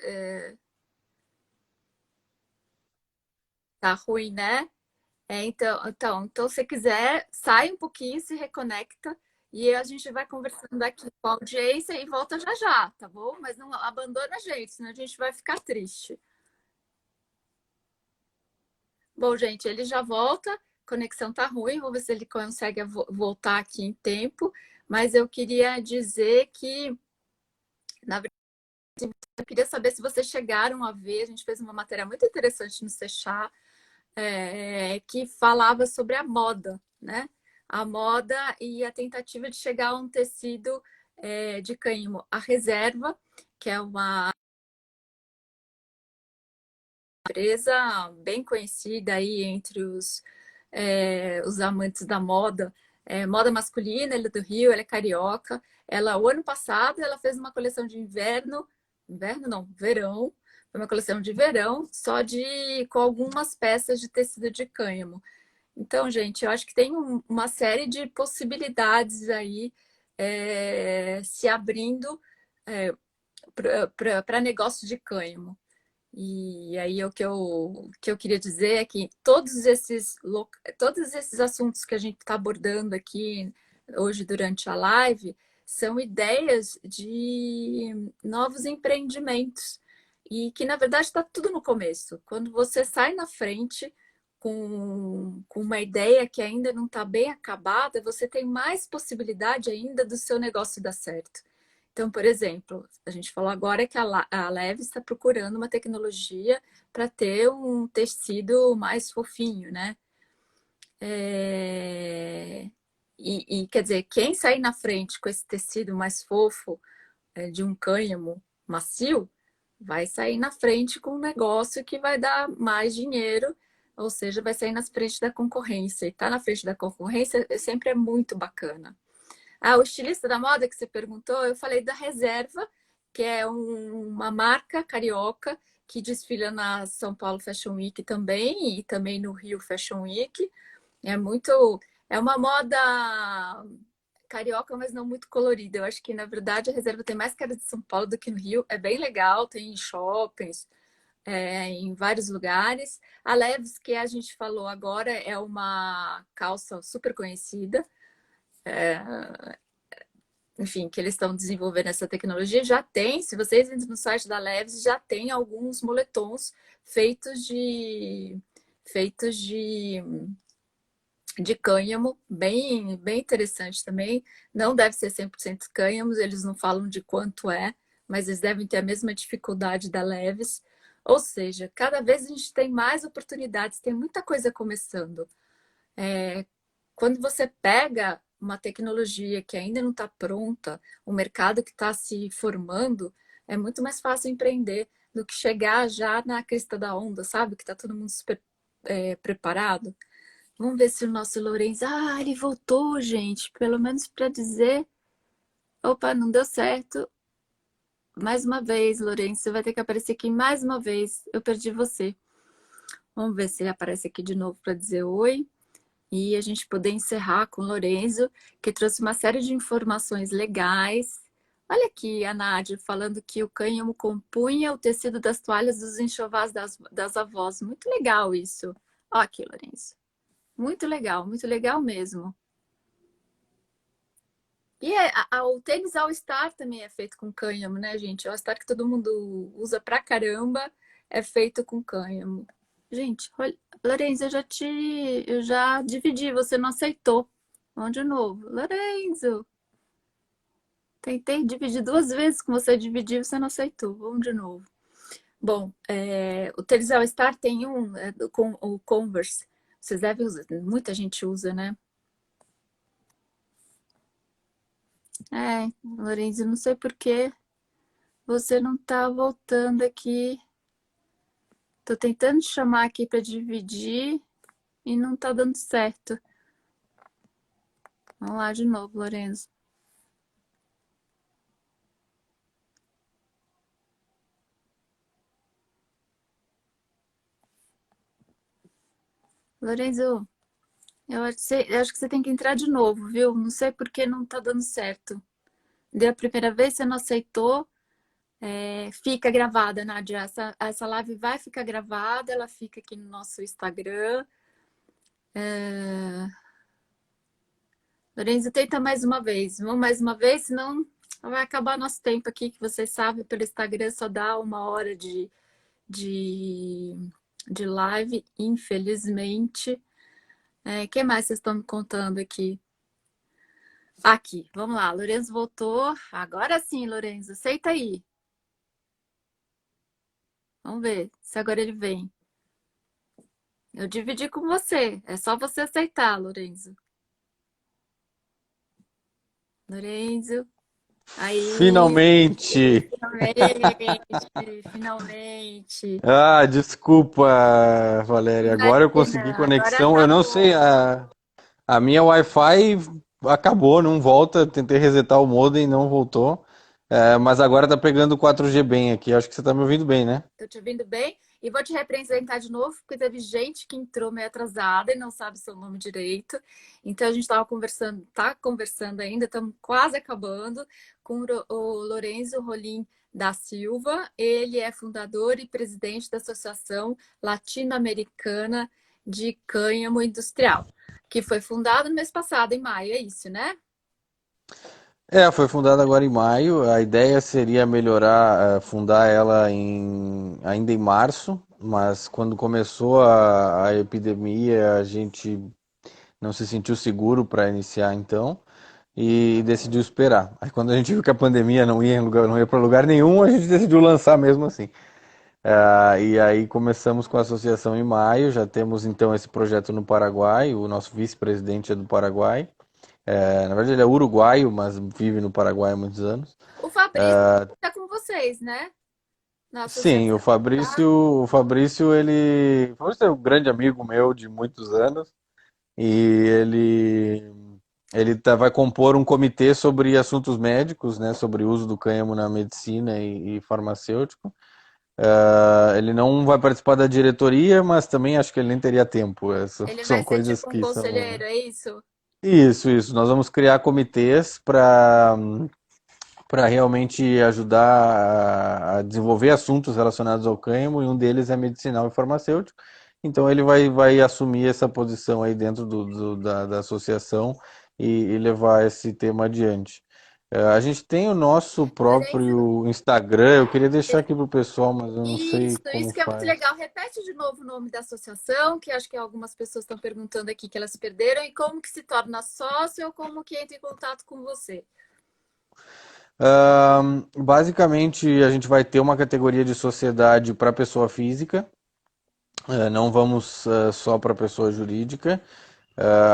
Tá ruim, né? Então, se quiser, sai um pouquinho, se reconecta e a gente vai conversando aqui com a audiência e volta já já, tá bom? Mas não abandona a gente, senão a gente vai ficar triste. Bom, gente, ele já volta, conexão tá ruim, vou ver se ele consegue voltar aqui em tempo, mas eu queria dizer que, na verdade, eu queria saber se vocês chegaram a ver, a gente fez uma matéria muito interessante no Seixar, que falava sobre a moda, né? A moda e a tentativa de chegar a um tecido de cânhamo. A Reserva, que é uma empresa bem conhecida aí entre os amantes da moda, moda masculina, ela é do Rio, ela é carioca. O ano passado, ela fez uma coleção de inverno não, verão, foi uma coleção de verão, com algumas peças de tecido de cânhamo. Então, gente, eu acho que tem uma série de possibilidades aí se abrindo para negócio de cânhamo. E aí o que eu queria dizer é que todos esses assuntos que a gente está abordando aqui hoje durante a live são ideias de novos empreendimentos e que, na verdade, está tudo no começo. Quando você sai na frente com uma ideia que ainda não está bem acabada, você tem mais possibilidade ainda do seu negócio dar certo. Então, por exemplo, a gente falou agora que a Levi está procurando uma tecnologia para ter um tecido mais fofinho, né? Quer dizer, quem sair na frente com esse tecido mais fofo, de um cânhamo macio, vai sair na frente com um negócio que vai dar mais dinheiro, ou seja, vai sair na frente da concorrência. E estar na frente da concorrência sempre é muito bacana. Ah, o estilista da moda que você perguntou, eu falei da Reserva, que é uma marca carioca que desfila na São Paulo Fashion Week também e também no Rio Fashion Week. É muito, é uma moda carioca, mas não muito colorida. Eu acho que na verdade a Reserva tem mais cara de São Paulo do que no Rio. É bem legal, tem shoppings, em vários lugares. A Leves, que a gente falou agora, é uma calça super conhecida. Enfim, que eles estão desenvolvendo essa tecnologia, já tem, se vocês entram no site da Leves, já tem alguns moletons feitos feitos de cânhamo, bem interessante também. Não deve ser 100% cânhamos, eles não falam de quanto é, mas eles devem ter a mesma dificuldade da Leves. Ou seja, cada vez a gente tem mais oportunidades, tem muita coisa começando. Quando você pega uma tecnologia que ainda não está pronta, o mercado que está se formando, é muito mais fácil empreender do que chegar já na crista da onda, sabe? Que está todo mundo super preparado. Vamos ver se o nosso Lourenço. Ah, ele voltou, gente. Pelo menos para dizer. Opa, não deu certo. Mais uma vez, Lourenço. Você vai ter que aparecer aqui mais uma vez. Eu perdi você. Vamos ver se ele aparece aqui de novo para dizer oi. E a gente poder encerrar com o Lorenzo, que trouxe uma série de informações legais. Olha aqui a Nádia falando que o cânhamo compunha o tecido das toalhas dos enxovais das avós. Muito legal isso. Ó aqui, Lorenzo. Muito legal mesmo. E o tênis All Star também é feito com cânhamo, né, gente? O All Star que todo mundo usa pra caramba é feito com cânhamo. Gente, olha, Lorenzo, eu já dividi, você não aceitou. Vamos de novo. Lorenzo, tentei dividir duas vezes com você, dividiu, você não aceitou. Vamos de novo. Bom, o Tênis All Star tem o Converse. Vocês devem usar, muita gente usa, né? Lorenzo, não sei por que você não tá voltando aqui. Tô tentando te chamar aqui para dividir e não tá dando certo. Vamos lá de novo, Lorenzo. Lorenzo, eu acho que você tem que entrar de novo, viu? Não sei por que não tá dando certo. Deu a primeira vez, você não aceitou. Fica gravada, Nádia. Essa live vai ficar gravada, ela fica aqui no nosso Instagram. Lorenzo, tenta mais uma vez. Vamos mais uma vez, senão vai acabar nosso tempo aqui, que vocês sabem, pelo Instagram só dá 1 hora de, de live, infelizmente. O que mais vocês estão me contando aqui? Aqui, vamos lá. Lorenzo voltou. Agora sim, Lorenzo, aceita aí. Vamos ver se agora ele vem. Eu dividi com você. É só você aceitar, Lorenzo. Lorenzo. Aí, Finalmente! finalmente, finalmente. Desculpa, Valéria. Agora eu consegui Imagina, agora conexão. Eu não sei, acabou. a minha Wi-Fi acabou, não volta. Tentei resetar o modem, não voltou. Mas agora tá pegando 4G bem aqui. Acho que você tá me ouvindo bem, né? Tô te ouvindo bem e vou te representar de novo, porque teve gente que entrou meio atrasada e não sabe seu nome direito. Então a gente estava conversando, tá conversando ainda, estamos quase acabando com o Lorenzo Rolim da Silva. Ele é fundador e presidente da Associação Latino-Americana de Cânhamo Industrial, que foi fundada no mês passado, em maio, é isso, né? Foi fundada agora em maio. A ideia seria melhorar, fundar ela ainda em março, mas quando começou a epidemia, a gente não se sentiu seguro para iniciar então e decidiu esperar. Aí quando a gente viu que a pandemia não ia para lugar nenhum, a gente decidiu lançar mesmo assim. E aí começamos com a associação em maio, já temos então esse projeto no Paraguai, o nosso vice-presidente é do Paraguai. Na verdade ele é uruguaio, mas vive no Paraguai há muitos anos. O Fabrício está com vocês, né? Na Sim, o associação, tá? Fabrício, o Fabrício, ele foi um grande amigo meu de muitos anos e ele vai compor um comitê sobre assuntos médicos, né, sobre o uso do cânhamo na medicina e farmacêutico. Ele não vai participar da diretoria, mas também acho que ele nem teria tempo. Essas Ele vai são ser coisas tipo um que conselheiro, são. é isso? Isso. Nós vamos criar comitês para realmente ajudar a desenvolver assuntos relacionados ao cânhamo, e um deles é medicinal e farmacêutico. Então ele vai assumir essa posição aí dentro da associação e levar esse tema adiante. A gente tem o nosso Lorenzo, próprio Instagram, eu queria deixar aqui pro pessoal, mas eu não sei isso como que é muito faz. legal. Repete de novo o nome da associação, que acho que algumas pessoas estão perguntando aqui que elas perderam, e como que se torna sócio ou como que entra em contato com você. Basicamente, a gente vai ter uma categoria de sociedade para pessoa física, não vamos só para pessoa jurídica.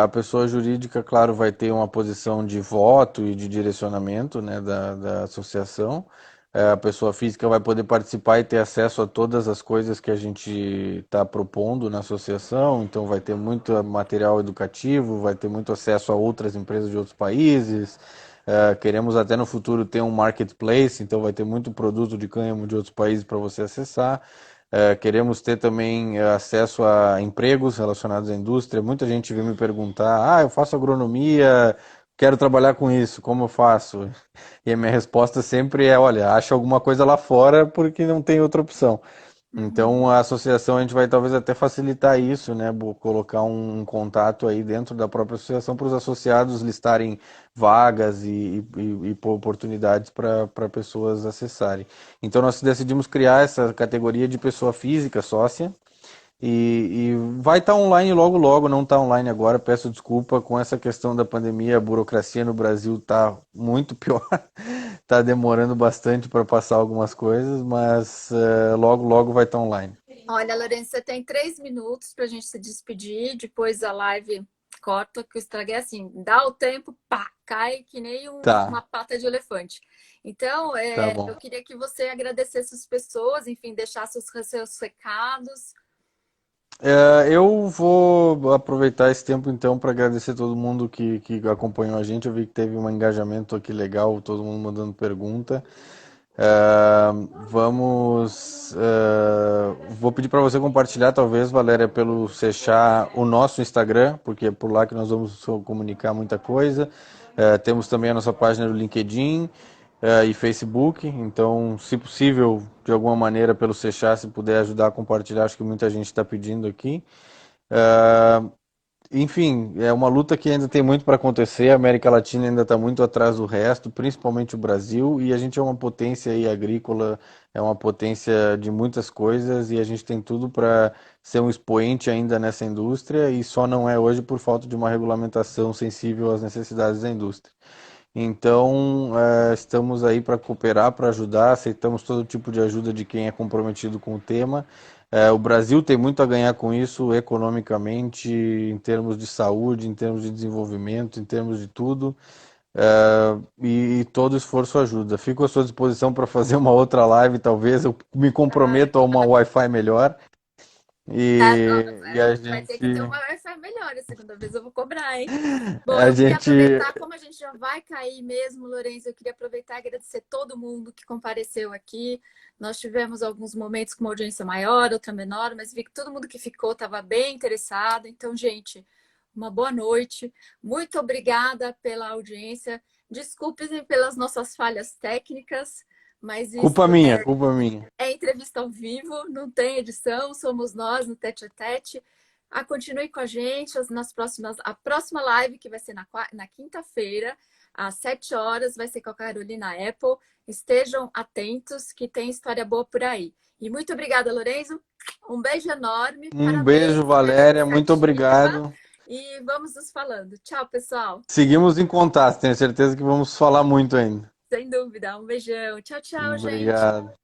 A pessoa jurídica, claro, vai ter uma posição de voto e de direcionamento, né, da associação. A pessoa física vai poder participar e ter acesso a todas as coisas que a gente está propondo na associação, então vai ter muito material educativo, vai ter muito acesso a outras empresas de outros países. Queremos até no futuro ter um marketplace, então vai ter muito produto de cânhamo de outros países para você acessar. Queremos ter também acesso a empregos relacionados à indústria. Muita gente vem me perguntar: eu faço agronomia, quero trabalhar com isso, como eu faço? E a minha resposta sempre é: olha, acha alguma coisa lá fora porque não tem outra opção. Então, Uhum. a associação, a gente vai talvez até facilitar isso, né? Colocar um contato aí dentro da própria associação para os associados listarem vagas e pôr oportunidades para pessoas acessarem. Então, nós decidimos criar essa categoria de pessoa física sócia e vai estar online logo logo, não está online agora, peço desculpa com essa questão da pandemia, a burocracia no Brasil está muito pior, está demorando bastante para passar algumas coisas, mas logo logo vai estar online. Olha, Lourenço, você tem 3 minutos para a gente se despedir, depois a live corta, que eu estraguei assim, dá o tempo, pá, cai que nem uma Tá, pata de elefante. Então, tá bom. eu queria que você agradecesse as pessoas, enfim, deixasse os seus recados. Eu vou aproveitar esse tempo então para agradecer todo mundo que acompanhou a gente. Eu vi que teve um engajamento aqui legal, todo mundo mandando pergunta. É, vou pedir para você compartilhar, talvez, Valéria, pelo fechar o nosso Instagram, porque é por lá que nós vamos comunicar muita coisa. Temos também a nossa página do LinkedIn, e Facebook. Então, se possível, de alguma maneira, pelo Sechá, se puder ajudar a compartilhar, acho que muita gente está pedindo aqui. Uh, Enfim, é uma luta que ainda tem muito para acontecer. A América Latina ainda está muito atrás do resto, principalmente o Brasil, e a gente é uma potência aí agrícola, é uma potência de muitas coisas, e a gente tem tudo para ser um expoente ainda nessa indústria, e só não é hoje por falta de uma regulamentação sensível às necessidades da indústria. Então, estamos aí para cooperar, para ajudar, aceitamos todo tipo de ajuda de quem é comprometido com o tema. O Brasil tem muito a ganhar com isso economicamente, em termos de saúde, em termos de desenvolvimento, em termos de tudo. E todo esforço ajuda. Fico à sua disposição para fazer uma outra live, talvez. Eu me comprometo a uma Wi-Fi melhor. E a Vai ter que gente, ter uma Wi-Fi melhor, a segunda vez eu vou cobrar, hein? Bom, a eu queria gente, aproveitar, como a gente já vai cair mesmo, Lourenço, eu queria aproveitar e agradecer todo mundo que compareceu aqui. Nós tivemos alguns momentos com uma audiência maior, outra menor, mas vi que todo mundo que ficou estava bem interessado. Então, gente, uma boa noite. Muito obrigada pela audiência. Desculpem pelas nossas falhas técnicas, mas isso culpa minha, culpa minha. é entrevista ao vivo, não tem edição, somos nós no tete a tete. Continue com a gente a próxima live, que vai ser na quinta-feira, às 7 horas, vai ser com a Carolina Apple. Estejam atentos, que tem história boa por aí. E muito obrigada, Lorenzo. Um beijo enorme, Um beijo, parabéns pela Valéria, muito iniciativa. obrigado. E vamos nos falando. Tchau, pessoal. Seguimos em contato, tenho certeza que vamos falar muito ainda. Sem dúvida. Um beijão. Tchau, tchau, gente. Obrigado.